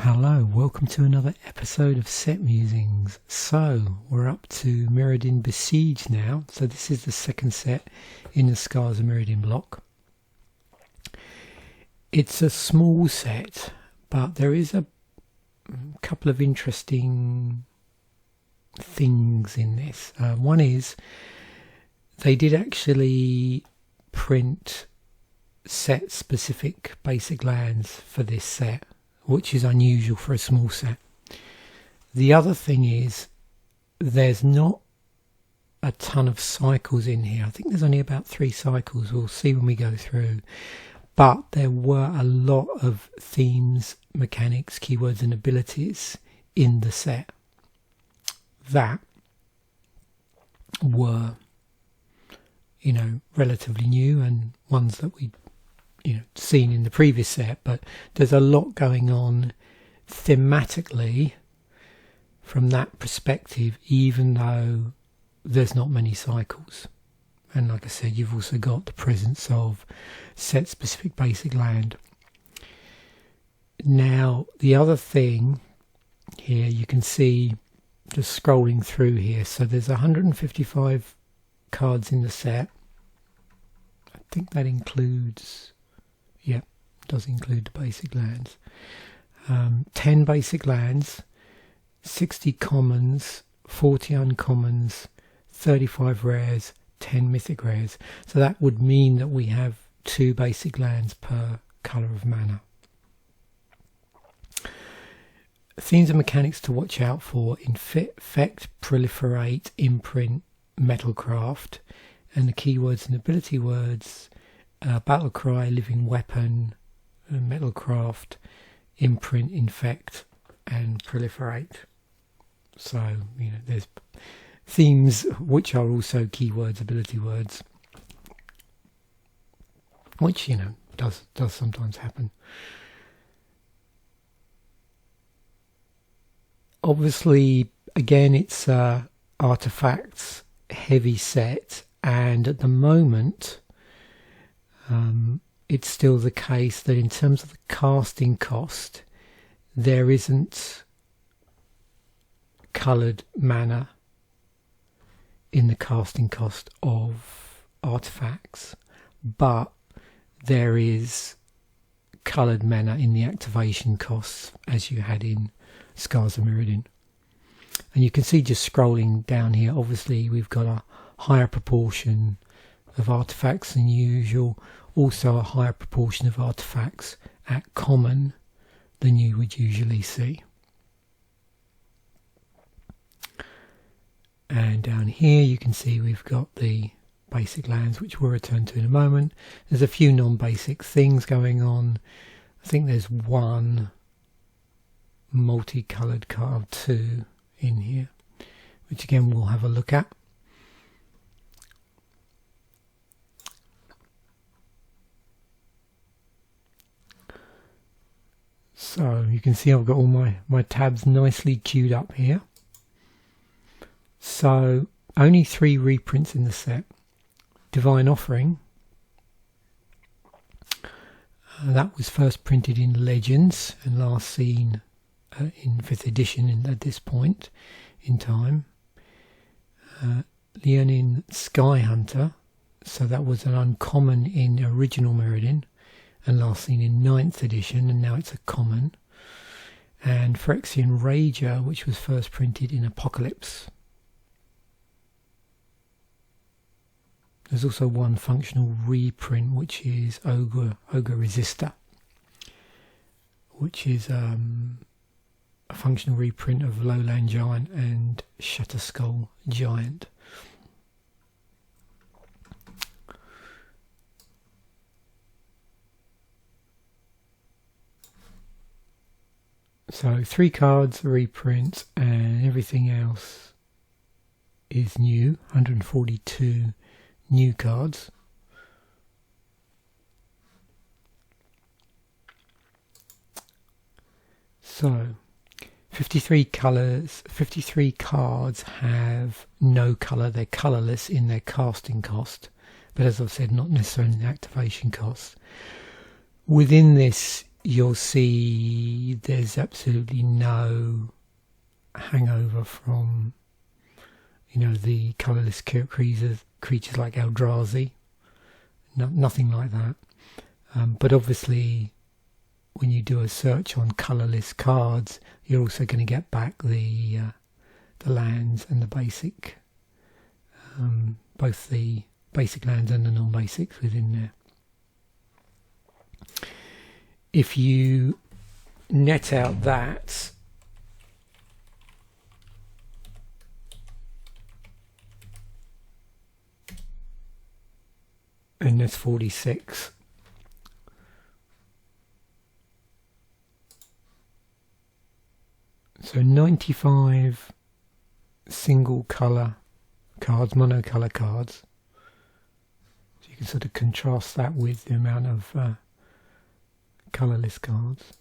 Hello, welcome to another episode of Set Musings. So, we're up to Mirrodin Besieged now. So this is the second set in the Scars of Mirrodin block. It's a small set, but there is a couple of interesting things in this. One is, they did actually print set-specific basic lands for this set, which is unusual for a small set. The other thing is there's not a ton of cycles in here. I think there's only about 3 cycles. We'll see when we go through. But there were a lot of themes, mechanics, keywords and abilities in the set that were, relatively new, and ones that we seen in the previous set, but there's a lot going on thematically from that perspective, even though there's not many cycles. And like I said, you've also got the presence of set specific basic land. Now the other thing here, you can see just scrolling through here, so there's 155 cards in the set. I think that includes, does include the basic lands. 10 basic lands, 60 commons, 40 uncommons, 35 rares, 10 mythic rares. So that would mean that we have 2 basic lands per colour of mana. Themes and mechanics to watch out for: infect, proliferate, imprint, metalcraft, and the keywords and ability words: battle cry, living weapon, metalcraft, imprint, infect and proliferate. So there's themes which are also keywords, ability words, which does sometimes happen. Obviously, again, it's artifacts heavy set, and at the moment it's still the case that in terms of the casting cost, there isn't coloured mana in the casting cost of artifacts, but there is coloured mana in the activation costs, as you had in Scars of Mirrodin. And you can see, just scrolling down here, obviously we've got a higher proportion of artifacts than usual, also a higher proportion of artifacts at common than you would usually see. And down here you can see we've got the basic lands, which we'll return to in a moment. There's a few non-basic things going on. I think there's one multicoloured card too in here, which again we'll have a look at. So you can see I've got all my tabs nicely queued up here. So only 3 reprints in the set. Divine Offering, that was first printed in Legends and last seen in 5th edition at this point in time. Leonin Sky Hunter, so that was an uncommon in original Mirrodin and last seen in 9th edition, and now it's a common. And Phyrexian Rager, which was first printed in Apocalypse. There's also one functional reprint, which is Ogre Resistor, which is a functional reprint of Lowland Giant and Shutterskull Giant. So 3 cards, reprints, and everything else is new. 142 new cards. So 53 colours, 53 cards have no colour. They're colourless in their casting cost, but as I've said, not necessarily in the activation cost. Within this you'll see there's absolutely no hangover from, you know, the colourless creatures like Eldrazi. Nothing like that. But obviously, when you do a search on colourless cards, you're also going to get back the lands and the basic, both the basic lands and the non-basics within there. If you net out that, and there's 46. So 95 single colour cards, monocolour cards. So you can sort of contrast that with the amount of colourless cards.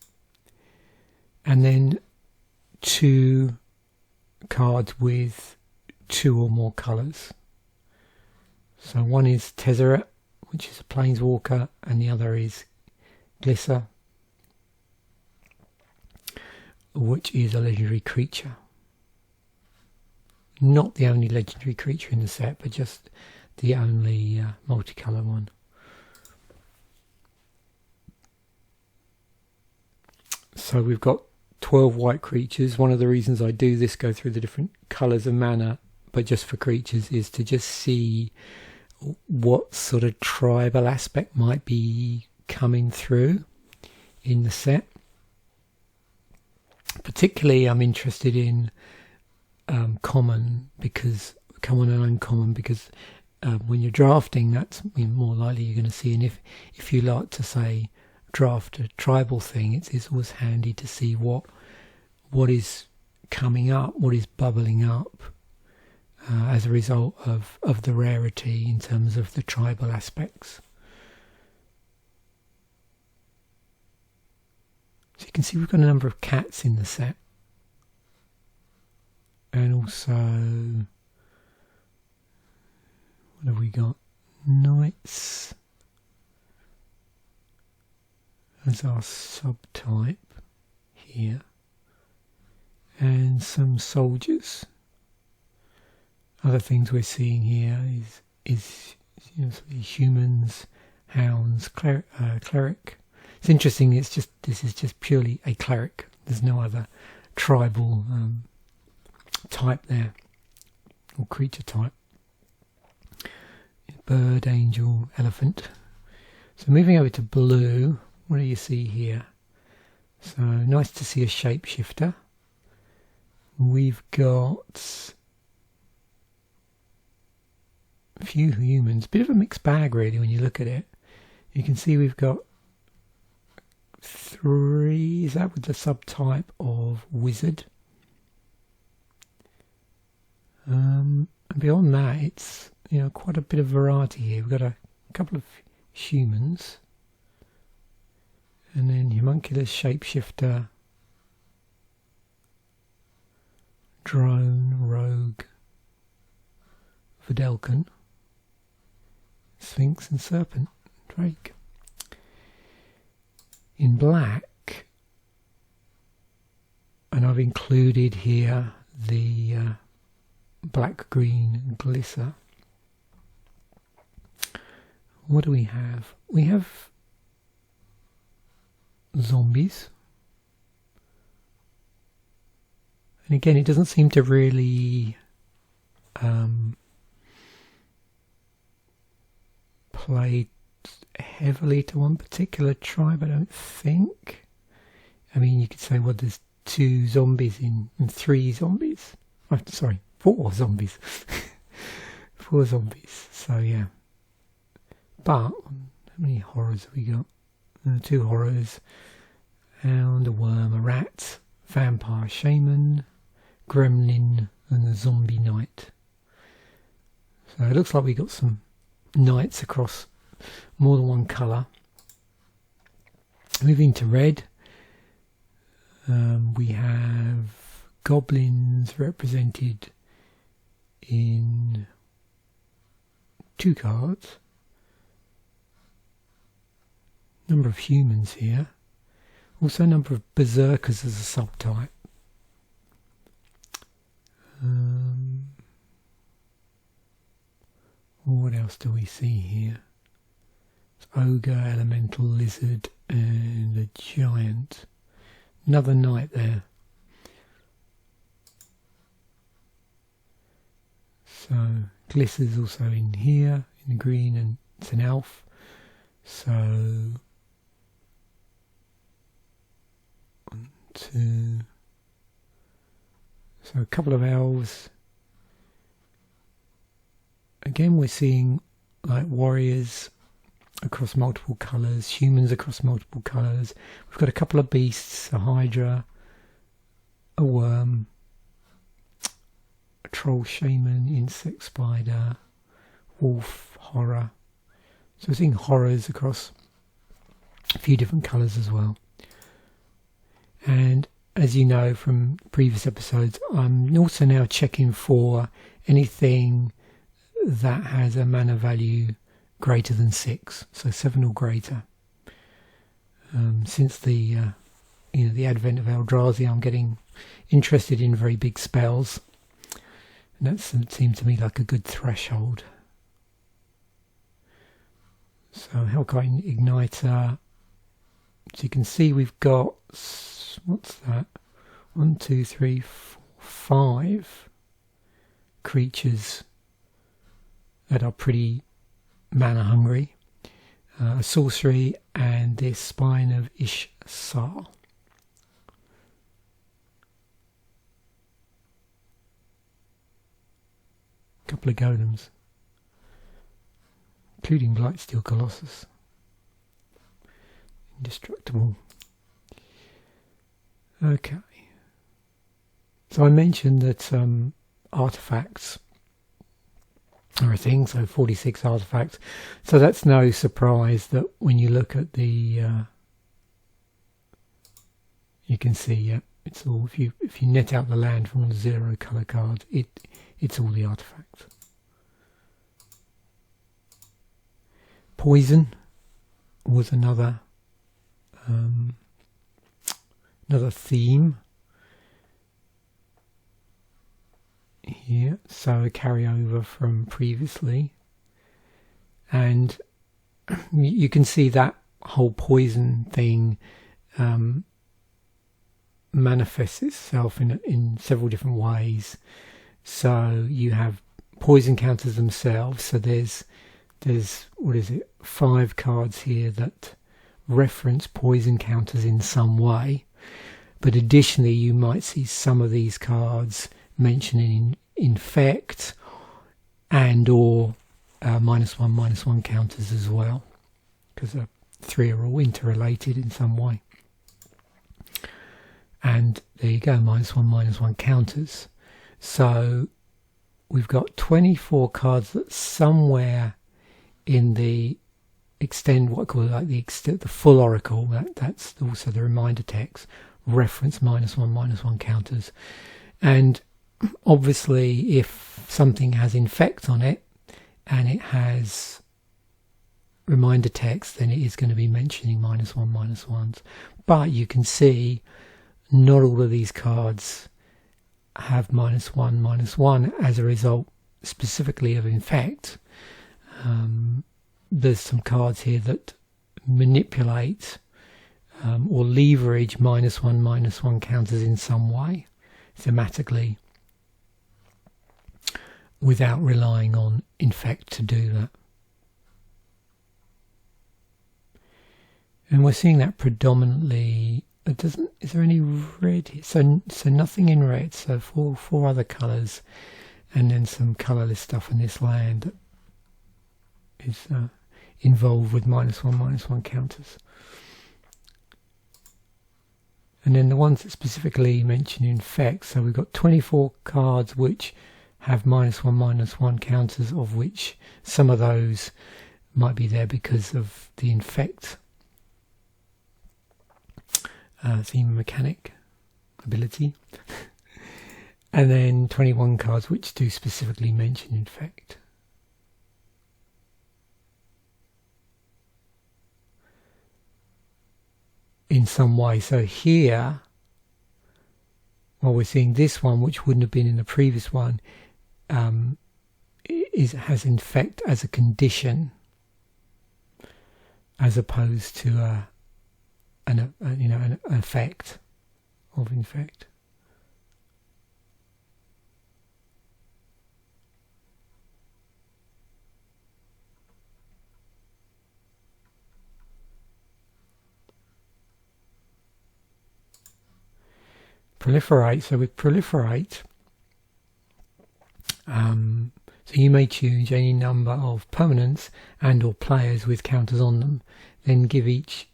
And then 2 cards with 2 or more colours. So one is Tezzeret, which is a planeswalker, and the other is Glisser, which is a legendary creature. Not the only legendary creature in the set, but just the only multicolour one. So we've got 12 white creatures. One of the reasons I do this, go through the different colours of mana, but just for creatures, is to just see what sort of tribal aspect might be coming through in the set. Particularly I'm interested in common and uncommon, because when you're drafting, that's more likely you're going to see. And if you like to say draft a tribal thing, it's always handy to see what is coming up, what is bubbling up as a result of the rarity in terms of the tribal aspects. So you can see we've got a number of cats in the set, and also, what have we got? Knights as our subtype here, and some soldiers. Other things we're seeing here is humans, hounds, cleric. It's interesting. This is just purely a cleric. There's no other tribal type there, or creature type. Bird, angel, elephant. So moving over to blue, what do you see here? So nice to see a shapeshifter. We've got a few humans, bit of a mixed bag really when you look at it. You can see we've got 3, is that with the subtype of wizard? And beyond that, it's quite a bit of variety here. We've got a couple of humans, and then homunculus, shapeshifter, drone, rogue, Videlcan, Sphinx and Serpent, Drake. In black, and I've included here the black-green Glisser. What do we have? We have zombies. And again, it doesn't seem to really play heavily to one particular tribe, I don't think. I mean, you could say, well, there's 2 zombies and 3 zombies. Oh, sorry, 4 zombies. 4 zombies. So yeah. But how many horrors have we got? 2 horrors, hound, a worm, a rat, vampire, shaman, gremlin, and a zombie knight. So it looks like we got some knights across more than one colour. Moving to red, we have goblins represented in 2 cards. Number of humans here. Also a number of berserkers as a subtype. What else do we see here? It's ogre, elemental, lizard, and a giant. Another knight there. So Glisser's also in here, in green, and it's an elf. So 1, 2. So a couple of elves. Again, we're seeing like warriors across multiple colours, humans across multiple colours. We've got a couple of beasts, a hydra, a worm, a troll shaman, insect spider, wolf, horror. So we're seeing horrors across a few different colours as well. And as you know from previous episodes, I'm also now checking for anything that has a mana value greater than 6, so 7 or greater. Since the the advent of Eldrazi, I'm getting interested in very big spells, and that seemed to me like a good threshold. So Hellkite Igniter. So you can see we've got, what's that? 1, 2, 3, 4, 5 creatures that are pretty mana hungry. A sorcery and this Spine of Ishsar. A couple of golems, including Blightsteel Colossus. Indestructible. Okay. So I mentioned that artifacts are a thing, so 46 artifacts. So that's no surprise that when you look at the you can see, yeah, it's all, if you net out the land from the 0 colour card, it's all the artifacts. Poison was another theme here, so a carryover from previously, and you can see that whole poison thing manifests itself in several different ways. So you have poison counters themselves, so there's what is it, 5 cards here that reference poison counters in some way, but additionally you might see some of these cards mentioning infect and or -1/-1 counters as well, because the 3 are all interrelated in some way. And there you go, -1/-1 counters. So we've got 24 cards that somewhere in the what I call it, like the full oracle, that's also the reminder text, reference -1/-1 counters. And obviously if something has infect on it and it has reminder text, then it is going to be mentioning -1/-1s. But you can see not all of these cards have -1/-1 as a result specifically of infect. There's some cards here that manipulate or leverage -1/-1 counters in some way, thematically, without relying on infect to do that. And we're seeing that predominantly. Is there any red here? So nothing in red, so four other colours, and then some colourless stuff in this land that is involved with -1/-1 counters. And then the ones that specifically mention infect, so we've got 24 cards which have -1/-1 counters, of which some of those might be there because of the infect theme mechanic ability. And then 21 cards which do specifically mention infect. in some way. So here, well, we're seeing this one, which wouldn't have been in the previous one, has infect as a condition, as opposed to an effect of infect. Proliferate. So with proliferate, so you may choose any number of permanents and or players with counters on them, then give each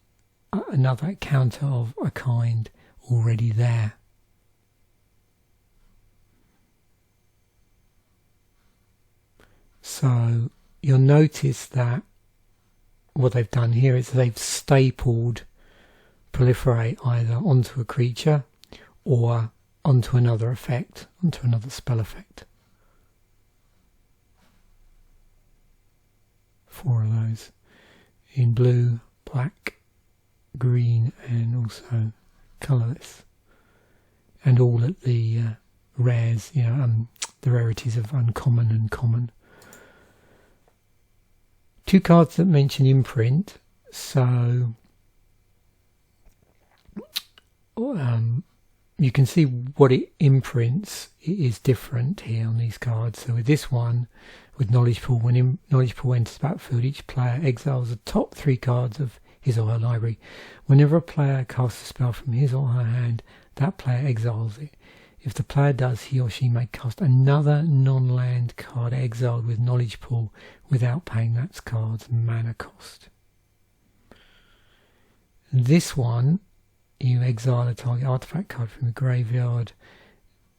another counter of a kind already there. So you'll notice that what they've done here is they've stapled proliferate either onto a creature or onto another effect, onto another spell effect. 4 of those in blue, black, green, and also colourless, and all at the rares, the rarities of uncommon and common. 2 cards that mention imprint, so you can see what it imprints is different here on these cards. So with this one, with Knowledge Pool, when Knowledge Pool enters the battlefield, each player exiles the top 3 cards of his or her library. Whenever a player casts a spell from his or her hand, that player exiles it. If the player does, he or she may cast another non-land card exiled with Knowledge Pool without paying that card's mana cost. This one, you exile a target artifact card from the graveyard,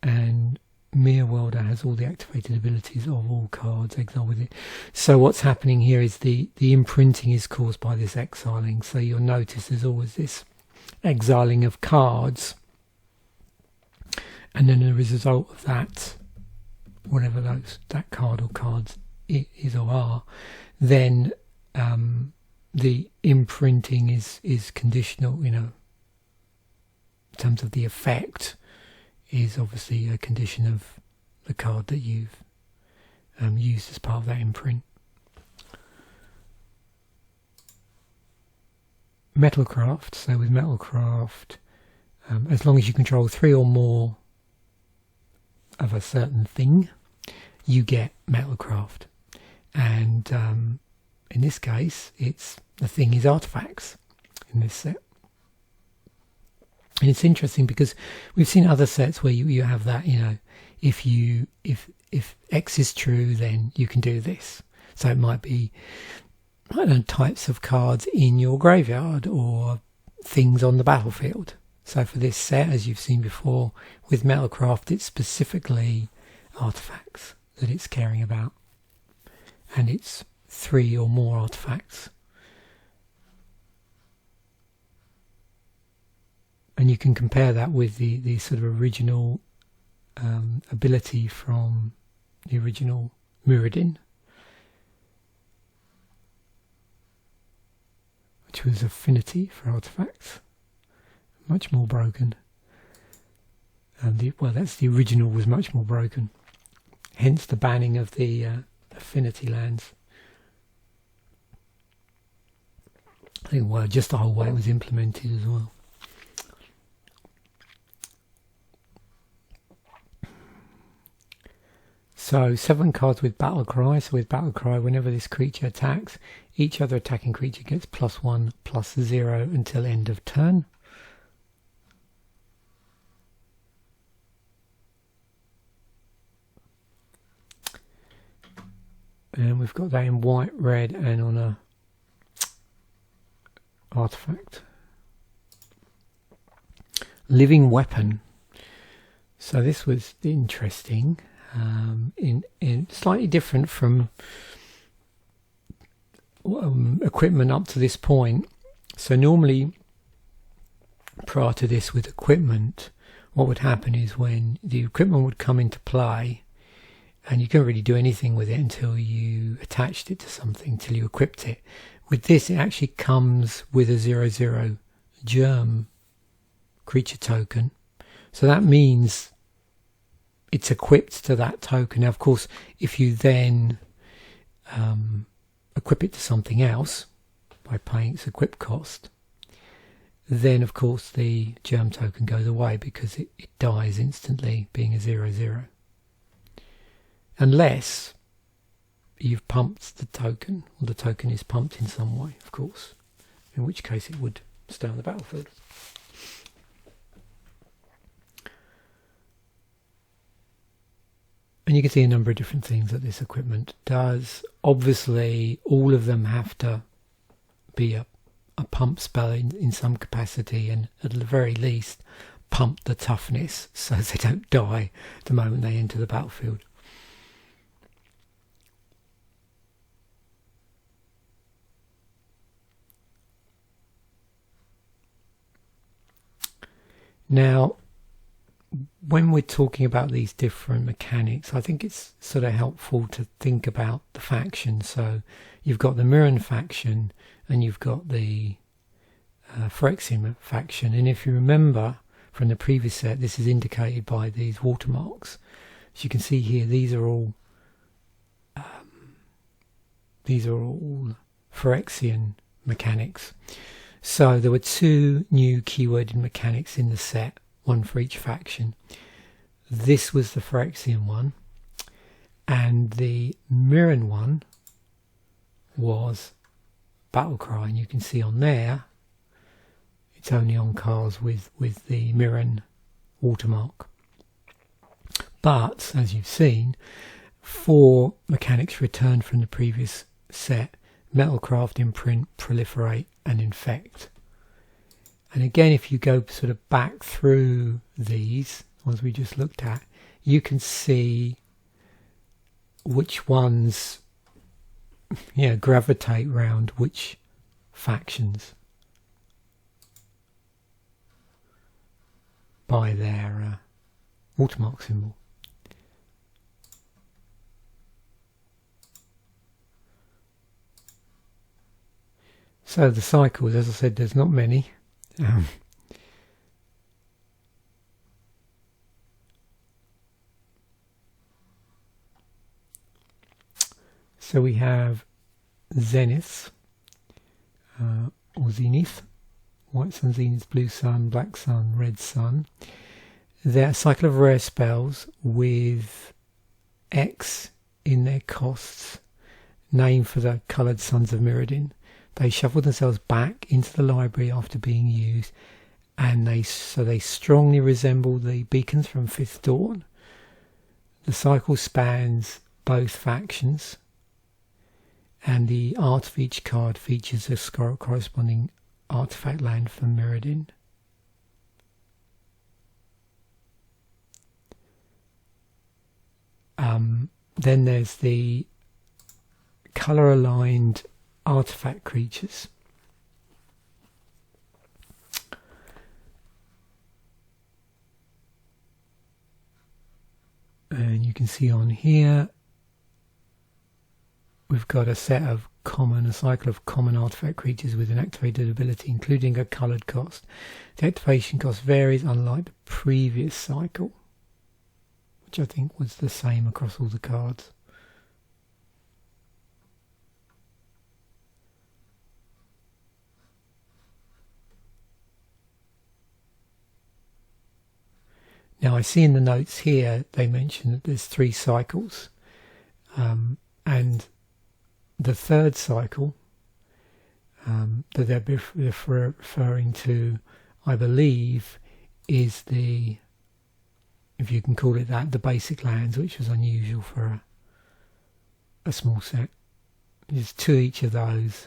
and Mirrodin has all the activated abilities of all cards exiled with it. So what's happening here is the imprinting is caused by this exiling. So you'll notice there's always this exiling of cards, and then as a result of that, whatever that card or cards is or are, then the imprinting is conditional, in terms of the effect, is obviously a condition of the card that you've used as part of that imprint. Metalcraft. So with Metalcraft, as long as you control 3 or more of a certain thing, you get Metalcraft. And in this case, the thing is artifacts in this set. And it's interesting because we've seen other sets where you have that, if X is true, then you can do this. So it might be, I don't know, types of cards in your graveyard or things on the battlefield. So for this set, as you've seen before, with Metalcraft, it's specifically artifacts that it's caring about. And it's 3 or more artifacts. And you can compare that with the sort of original ability from the original Mirrodin, which was affinity for artifacts, much more broken. That's the original, was much more broken. Hence the banning of the affinity lands. I think, just the whole way it was implemented as well. So 7 cards with Battle Cry. So with Battle Cry, whenever this creature attacks, each other attacking creature gets +1/+0 until end of turn. And we've got that in white, red, and on a artifact. Living Weapon. So this was interesting. In slightly different from equipment up to this point. So normally, prior to this with equipment, what would happen is when the equipment would come into play, and you couldn't really do anything with it until you attached it to something, until you equipped it. With this, it actually comes with a 0/0 germ creature token. So that means it's equipped to that token. Now, of course, if you then equip it to something else by paying its equip cost, then of course the germ token goes away because it dies instantly, being a 0/0. Unless you've pumped the token, or the token is pumped in some way, of course, in which case it would stay on the battlefield. And you can see a number of different things that this equipment does. Obviously, all of them have to be a pump spell in some capacity, and at the very least pump the toughness so they don't die the moment they enter the battlefield. Now, when we're talking about these different mechanics, I think it's sort of helpful to think about the factions. So you've got the Mirrodin faction and you've got the Phyrexian faction. And if you remember from the previous set, this is indicated by these watermarks. As you can see here, these are all Phyrexian mechanics. So there were 2 new keyworded mechanics in the set, one for each faction. This was the Phyrexian one, and the Mirrodin one was Battlecry, and you can see on there it's only on cards with the Mirrodin watermark. But as you've seen, 4 mechanics returned from the previous set: Metalcraft, Imprint, Proliferate and Infect. And again, if you go sort of back through these ones we just looked at, you can see which ones gravitate round which factions by their watermark symbol. So the cycles, as I said, there's not many. So we have Zenith, or Zenith, White Sun, Zenith, Blue Sun, Black Sun, Red Sun. They're a cycle of rare spells with X in their costs, named for the coloured Sons of Mirrodin. They shuffle themselves back into the library after being used, and they strongly resemble the beacons from Fifth Dawn. The cycle spans both factions, and the art of each card features a corresponding artifact land from Mirrodin. Then there's the colour aligned artifact creatures. And you can see on here we've got a cycle of common artifact creatures with an activated ability, including a coloured cost. The activation cost varies, unlike the previous cycle, which I think was the same across all the cards. Now I see in the notes here they mention that there's 3 cycles, and the third cycle that they're referring to, I believe, is the, if you can call it that, the basic lands, which was unusual for a small set. There's 2 each of those.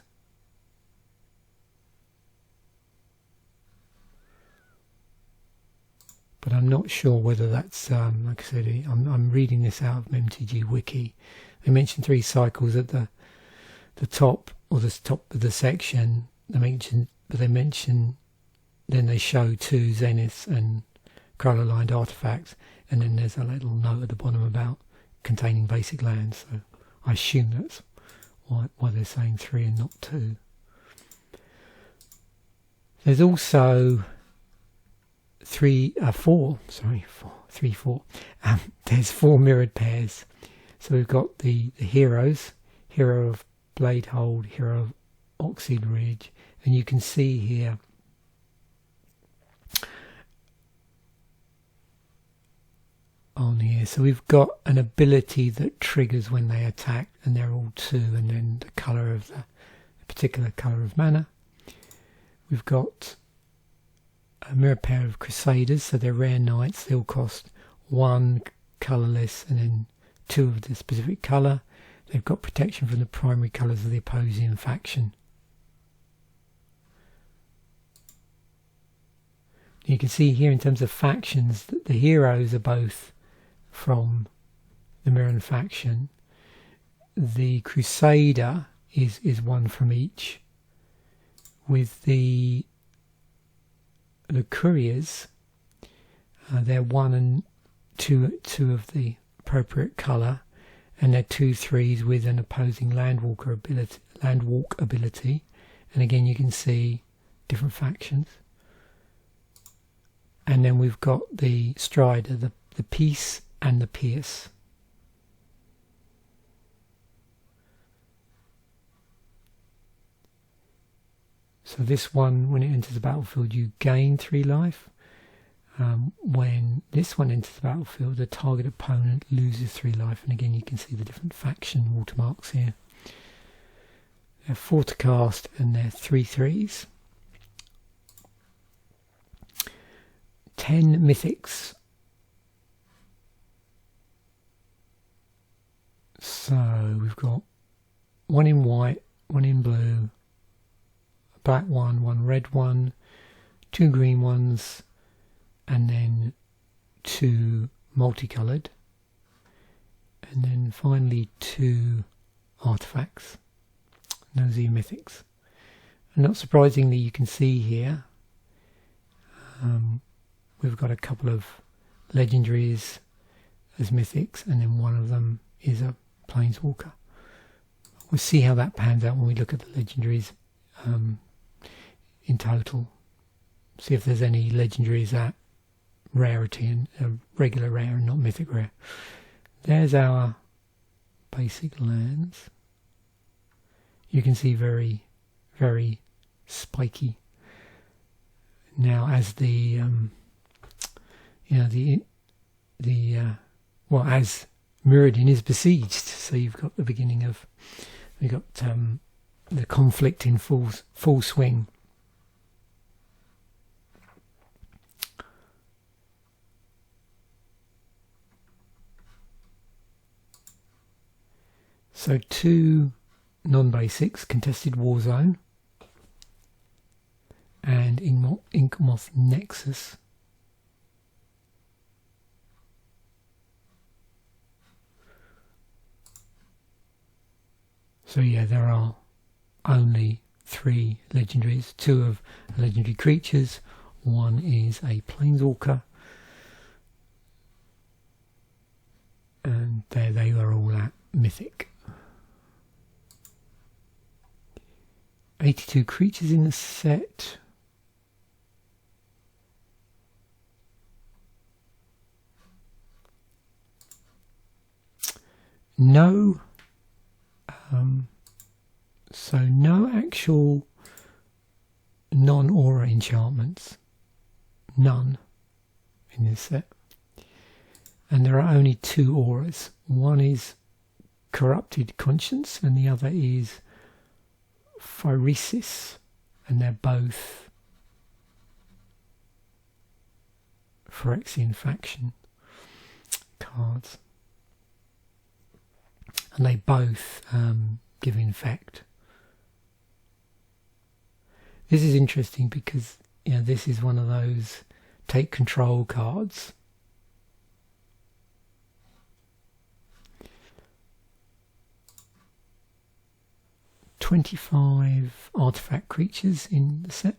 But I'm not sure whether that's, like I said, I'm reading this out of MTG Wiki. They mention 3 cycles at the top, or the top of the section. Then they show 2 Zeniths and colour-aligned artifacts, and then there's a little note at the bottom about containing basic lands. So I assume that's why they're saying 3 and not 2. There's also four. There's 4 mirrored pairs. So we've got the heroes, Hero of Bladehold, Hero of Oxide Ridge, and you can see here on here. So we've got an ability that triggers when they attack, and they're all 2, and then the colour of the particular colour of mana. We've got a mirror pair of Crusaders, so they're rare knights. They'll cost 1 colourless and then 2 of the specific colour. They've got protection from the primary colours of the opposing faction. You can see here in terms of factions that the heroes are both from the Mirrodin faction. The Crusader is 1 from each. With the couriers, they're 1 and 2 of the appropriate colour, and they're 2/3s with an opposing landwalk ability. And again, you can see different factions. And then we've got the Strider, the Peace and the Pierce. So this one, when it enters the battlefield, you gain 3 life. When this one enters the battlefield, the target opponent loses 3 life. And again, you can see the different faction watermarks here. They're 4 to cast, and they're 3/3s. 10 mythics. So we've got 1 in white, 1 in blue, a black one, 1 red one, 2 green ones, and then 2 multicoloured, and then finally 2 artifacts. And those are your mythics. And not surprisingly, you can see here we've got a couple of legendaries as mythics, and then one of them is a planeswalker. We'll see how that pans out when we look at the legendaries in total. See if there's any legendaries at rarity and regular rare and not mythic rare. There's our basic lands. You can see very, very spiky. Now, as the as Mirrodin is besieged, so you've got the beginning of the conflict in full swing. So 2 non-basics, Contested Warzone and Inkmoth Nexus. So yeah, there are only 3 legendaries, 2 of legendary creatures, 1 is a planeswalker, and there they are all at mythic. 82 creatures in the set. No actual non-aura enchantments, none in this set, and there are only 2 auras. One is Corrupted Conscience and the other is Phyresis, and they're both Phyrexian faction cards, and they both give infect. This is interesting because this is one of those take control cards. $25 artifact creatures in the set.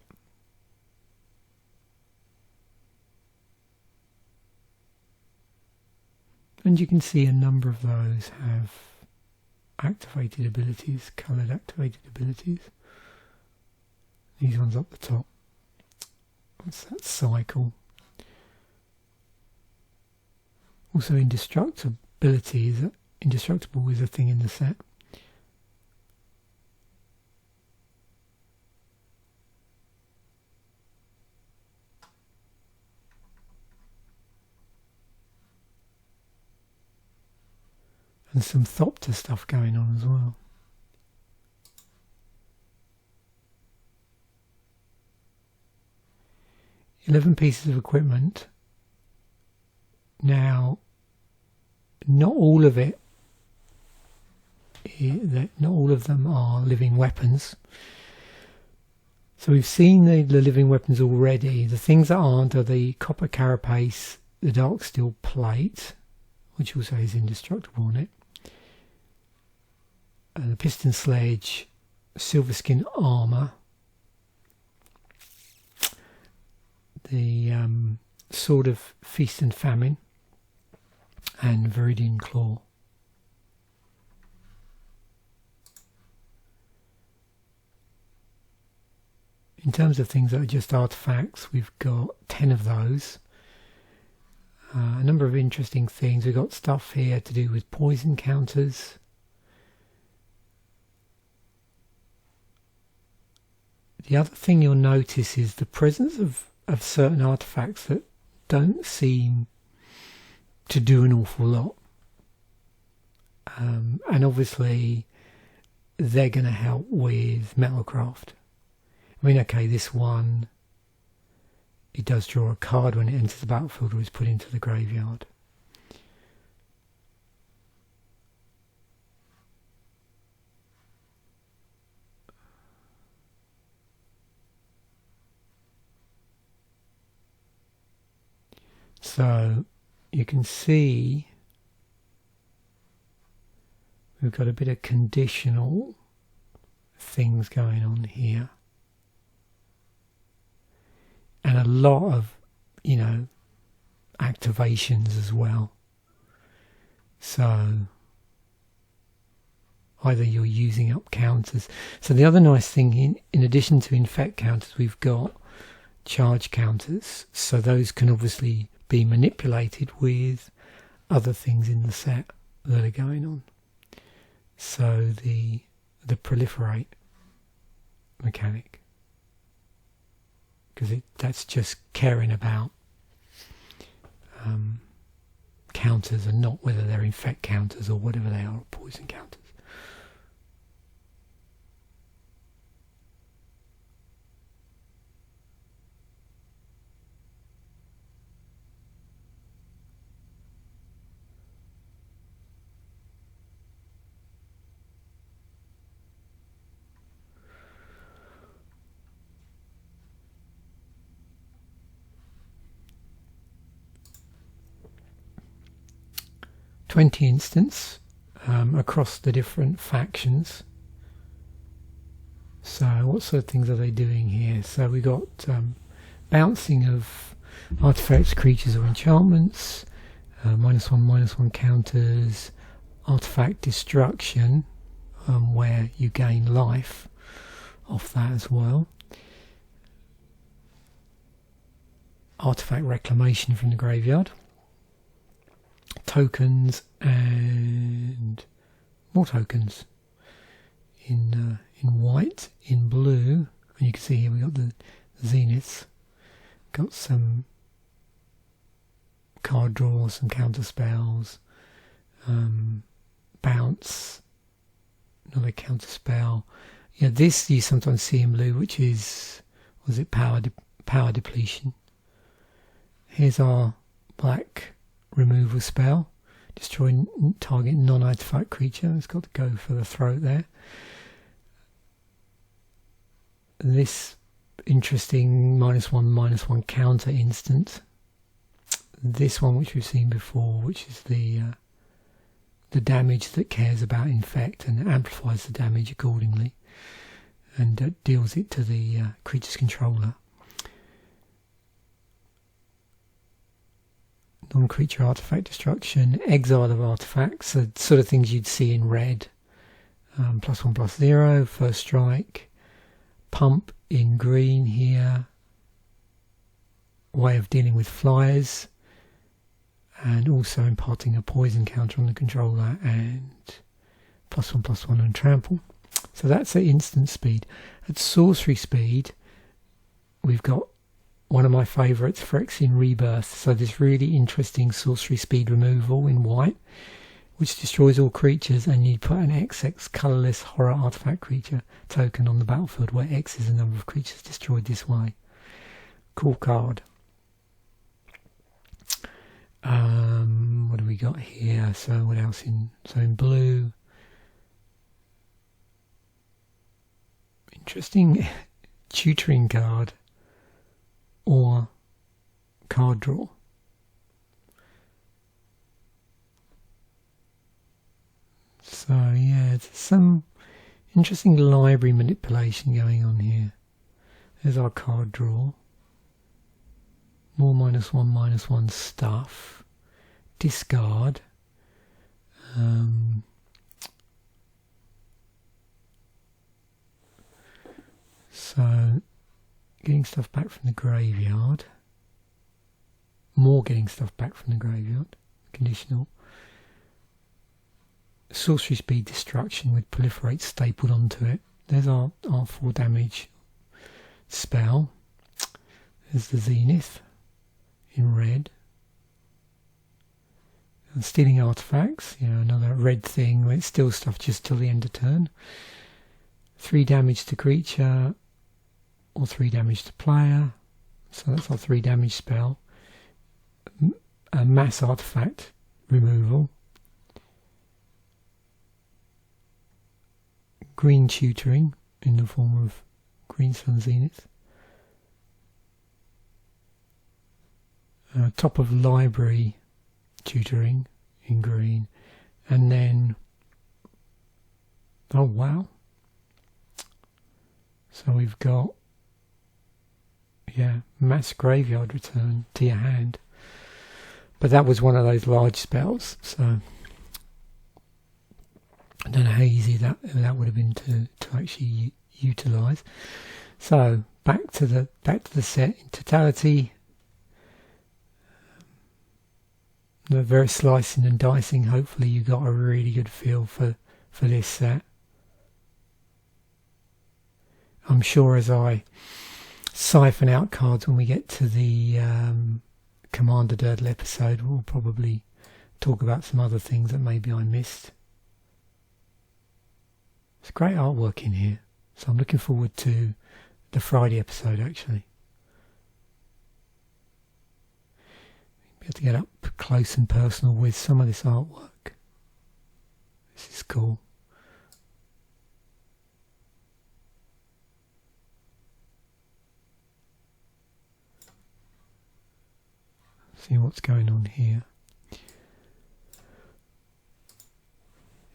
And you can see a number of those have activated abilities, coloured activated abilities. These ones up the top. What's that cycle? Also, indestructible is a thing in the set. And some Thopter stuff going on as well. $11 pieces of equipment. Now, not all of them are living weapons. So we've seen the living weapons already. The things that aren't are the copper carapace, the dark steel plate, which also is indestructible on it, the piston sledge, silver skin armour, the sword of feast and famine, and Mirrodin claw. In terms of things that are just artifacts, we've got 10 of those. A number of interesting things. We've got stuff here to do with poison counters. The other thing you'll notice is the presence of certain artifacts that don't seem to do an awful lot. And obviously they're going to help with metalcraft. I mean, okay, this one, it does draw a card when it enters the battlefield or is put into the graveyard. So you can see we've got a bit of conditional things going on here. And a lot of, activations as well. So either you're using up counters. So the other nice thing, in addition to infect counters, we've got charge counters. So those can obviously be manipulated with other things in the set that are going on. So the proliferate mechanic. Because that's just caring about counters and not whether they're infect counters or whatever they are, or poison counters. Instance across the different factions. So what sort of things are they doing here? So we got bouncing of artifacts, creatures or enchantments, -1/-1 counters, artifact destruction, where you gain life off that as well, artifact reclamation from the graveyard, tokens and more tokens in white, in blue, and you can see here we got the zeniths, got some card draw, some counter spells, bounce, another counter spell. Yeah, this you sometimes see in blue, which is, was it power depletion. Here's our black removal spell, destroy target non-artifact creature. It's got to go for the throat there. This interesting -1/-1 counter instant. This one, which we've seen before, which is the damage that cares about infect and amplifies the damage accordingly, and deals it to the creature's controller. Non-creature artifact destruction, exile of artifacts, so sort of things you'd see in red. +1/+0, first strike. Pump in green here. way of dealing with flyers, and also imparting a poison counter on the controller, and +1/+1 and trample. So that's at instant speed. At sorcery speed, we've got one of my favourites, Phyrexian Rebirth. So this really interesting sorcery speed removal in white, which destroys all creatures, and you put an XX colourless horror artifact creature token on the battlefield, where X is the number of creatures destroyed this way. Cool card. What do we got here? So what else in blue? Interesting tutoring card or card draw. So yeah, there's some interesting library manipulation going on here. There's our card draw. More -1/-1 stuff. Discard. So getting stuff back from the graveyard. More getting stuff back from the graveyard. Conditional. Sorcery speed destruction with proliferate stapled onto it. There's our 4 damage spell. There's the Zenith in red. And stealing artifacts, another red thing where it steals stuff just till the end of turn. 3 damage to creature or 3 damage to player. So that's our 3 damage spell. A mass artifact removal. Green tutoring in the form of Green Sun Zenith. Top of library tutoring in green, and then oh wow, so we've got mass graveyard return to your hand, but that was one of those large spells, so I don't know how easy that would have been to actually utilize. So back to the set in totality. Very slicing and dicing. Hopefully you got a really good feel for this set. I'm sure as I siphon out cards when we get to the Commander Durdle episode, we'll probably talk about some other things that maybe I missed. It's great artwork in here, so I'm looking forward to the Friday episode actually. Be able to get up close and personal with some of this artwork. This is cool. See what's going on here.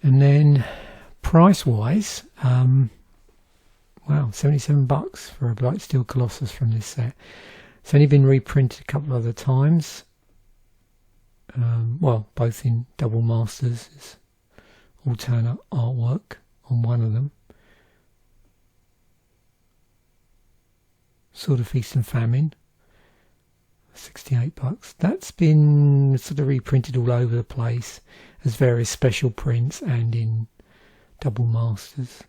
And then price wise, wow, $77 for a Blightsteel Colossus from this set. It's only been reprinted a couple other times. Well, both in double masters, it's alternate artwork on one of them. Sword of Feast and Famine, $68. That's been sort of reprinted all over the place as various special prints and in double masters.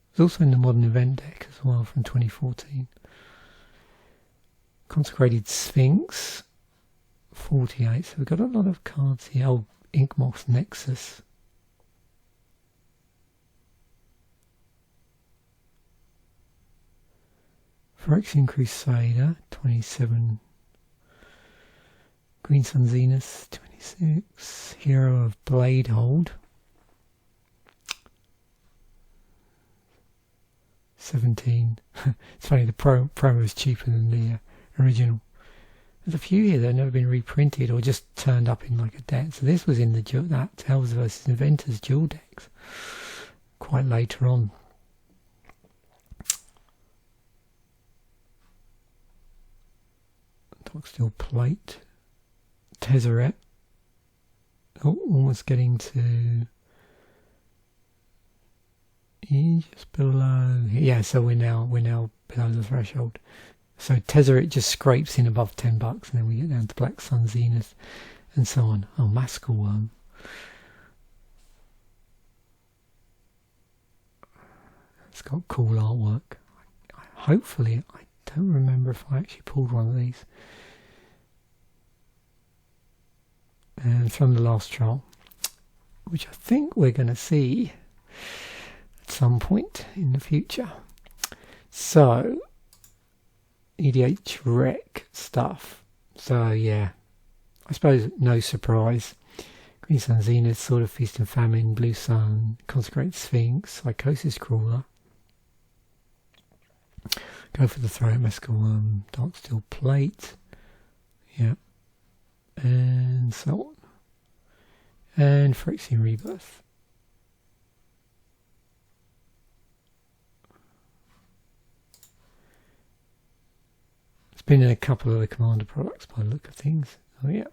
It's also in the modern event deck as well from 2014. Consecrated Sphinx, 48. So we've got a lot of cards here. Oh, Inkmoth's Nexus. Phyrexian Crusader, 27. Green Sun Zenith, 26. Hero of Bladehold, 17. It's funny, the promo is cheaper than the original. There's a few here that have never been reprinted or just turned up in like a deck. So this was in that Elves vs Inventors dual decks quite later on. Darksteel Plate, Tezzeret. Oh, almost getting to just below. Yeah, so we're now below the threshold. So Tezzeret just scrapes in above $10, and then we get down to Black Sun Zenith and so on. Oh, Maskell Worm. It's got cool artwork. Hopefully, I don't remember if I actually pulled one of these. And from the last trial, which I think we're going to see at some point in the future. So, EDH Rec stuff. So yeah, I suppose no surprise. Green Sun Zenith, Sword of Feast and Famine, Blue Sun, Consecrated Sphinx, Psychosis Crawler. Go for the Throat, Maskell Worm, Dark Steel Plate. Yeah. And so on. And Phyrexian Rebirth. It's been in a couple of the Commander products by the look of things. Oh yeah.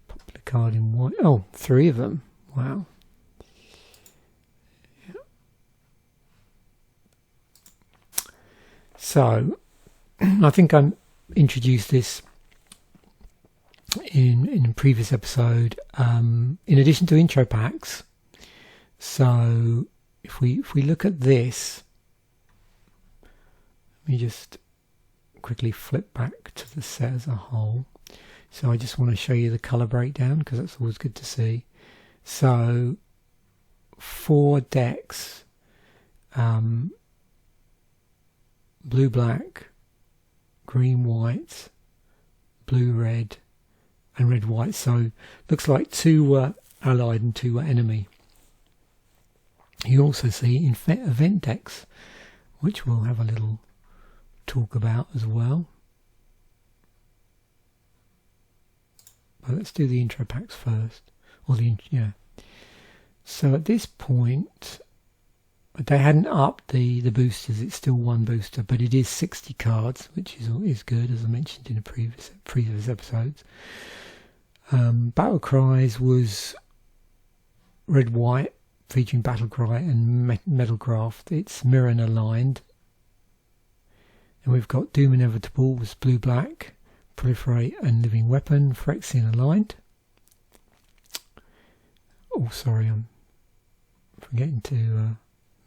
Popular card in white. Oh, 3 of them. Wow. Yeah. So, I think I introduced this in a previous episode. In addition to intro packs, so if we look at this, let me just quickly flip back to the set as a whole. So I just want to show you the colour breakdown because that's always good to see. So 4 decks, blue black, green white, blue red, and red white. So looks like 2 were allied and 2 were enemy. You also see event decks, which we'll have a little talk about as well. But let's do the intro packs first, or yeah. So at this point, they hadn't upped the boosters. It's still 1 booster, but it is 60 cards, which is good, as I mentioned in the previous episodes. Battle Cries was red white, featuring Battle Cry and Metalcraft. It's Mirrodin aligned. And we've got Doom Inevitable was blue black, Proliferate and Living Weapon, Phyrexian aligned. Oh, sorry, I'm forgetting to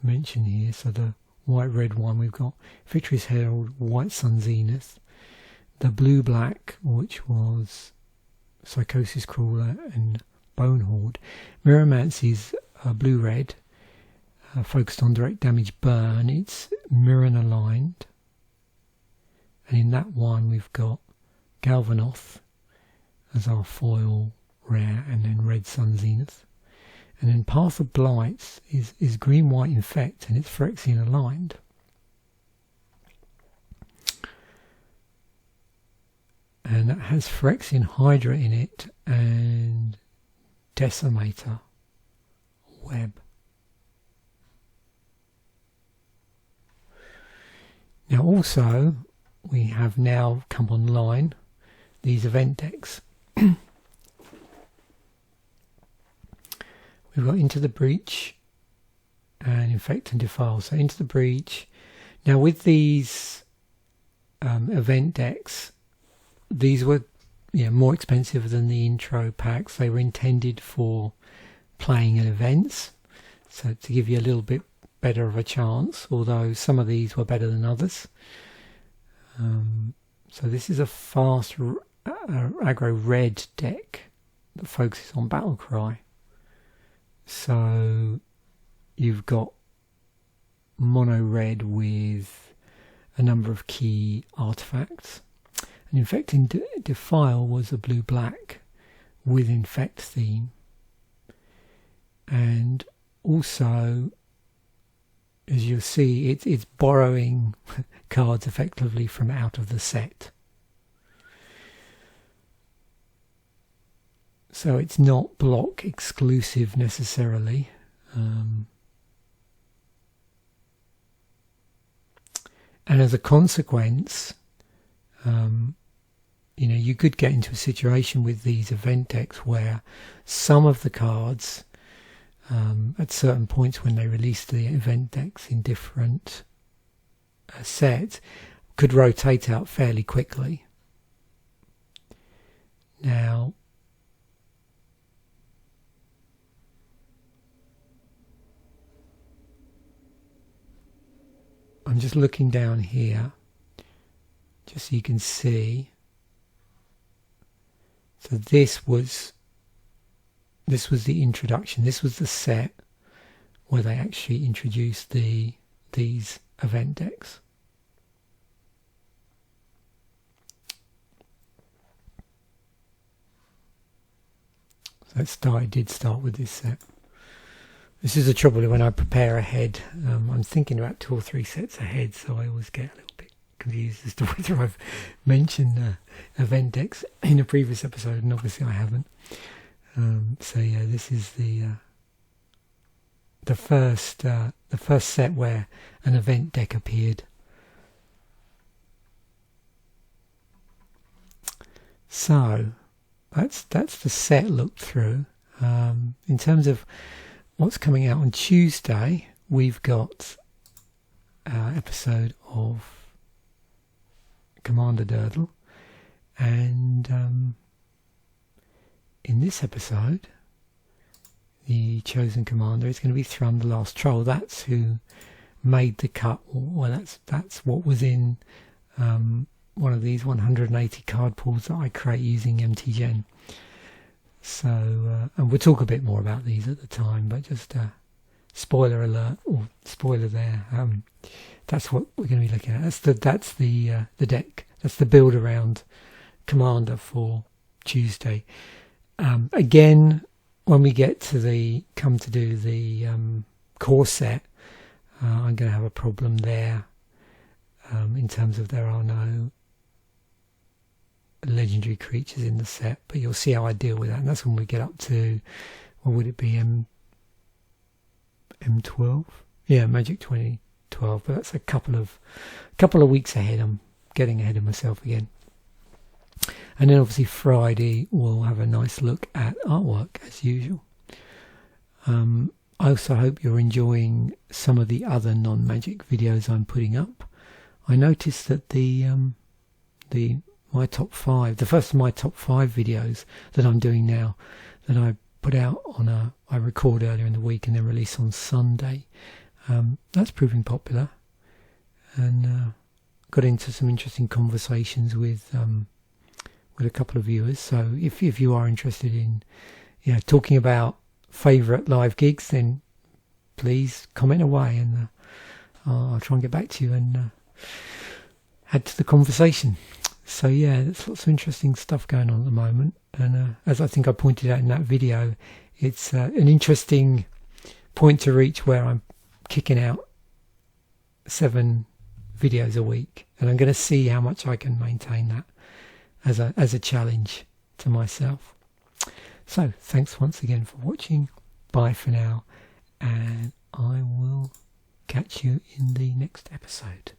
mention here. So the white red one, we've got Victory's Herald, White Sun Zenith, the blue black, which was Psychosis Crawler and Bone Horde. Mirromancy's blue red, focused on direct damage burn. It's Mirrodin aligned. And in that one we've got Galvanoth as our foil rare, and then Red Sun Zenith. And then Path of Blights is green white infect, and it's Phyrexian aligned. And that has Phyrexian Hydra in it and Decimator Web. Now also we have now come online these event decks. We've got Into the Breach and Infect and Defile. So Into the Breach. Now with these event decks, these were more expensive than the intro packs. They were intended for playing at events, so to give you a little bit better of a chance, although some of these were better than others. So this is a fast aggro red deck that focuses on Battle Cry. So you've got mono red with a number of key artifacts. And Infect and Defile was a blue black with Infect theme. And also, as you'll see, it's borrowing cards effectively from out of the set. So it's not block exclusive necessarily. And as a consequence, you could get into a situation with these event decks where some of the cards, at certain points when they release the event decks in different sets, could rotate out fairly quickly. Now, I'm just looking down here, just so you can see. So this was the introduction. This was the set where they actually introduced these event decks. So I did start with this set. This is the trouble when I prepare ahead. I'm thinking about 2 or 3 sets ahead, so I always get a little bit confused as to whether I've mentioned event decks in a previous episode, and obviously I haven't. So yeah, this is the first set where an event deck appeared. So that's the set looked through. In terms of what's coming out on Tuesday, we've got an episode of Commander Durdle, and in this episode the chosen commander is going to be Thrum, the Last Troll. That's who made the cut. Well, that's what was in one of these 180 card pools that I create using MTGen. So, and we'll talk a bit more about these at the time, but just spoiler alert, or spoiler there. That's what we're going to be looking at. That's the deck. That's the build around Commander for Tuesday. Again, when we get to come to do the core set, I'm going to have a problem there in terms of there are no legendary creatures in the set, but you'll see how I deal with that, and that's when we get up to, what would it be, M12? Yeah, Magic 2012, but that's a couple of weeks ahead. I'm getting ahead of myself again. And then obviously Friday we'll have a nice look at artwork as usual. I also hope you're enjoying some of the other non-magic videos I'm putting up. I noticed that my top 5, the first of my top 5 videos that I'm doing now, that I put out I record earlier in the week and then release on Sunday, that's proving popular, and got into some interesting conversations with a couple of viewers. So if you are interested in talking about favourite live gigs, then please comment away, and I'll try and get back to you and add to the conversation. So yeah, there's lots of interesting stuff going on at the moment, and as I think I pointed out in that video, it's an interesting point to reach where I'm kicking out 7 videos a week, and I'm going to see how much I can maintain that as a challenge to myself. So thanks once again for watching. Bye for now, and I will catch you in the next episode.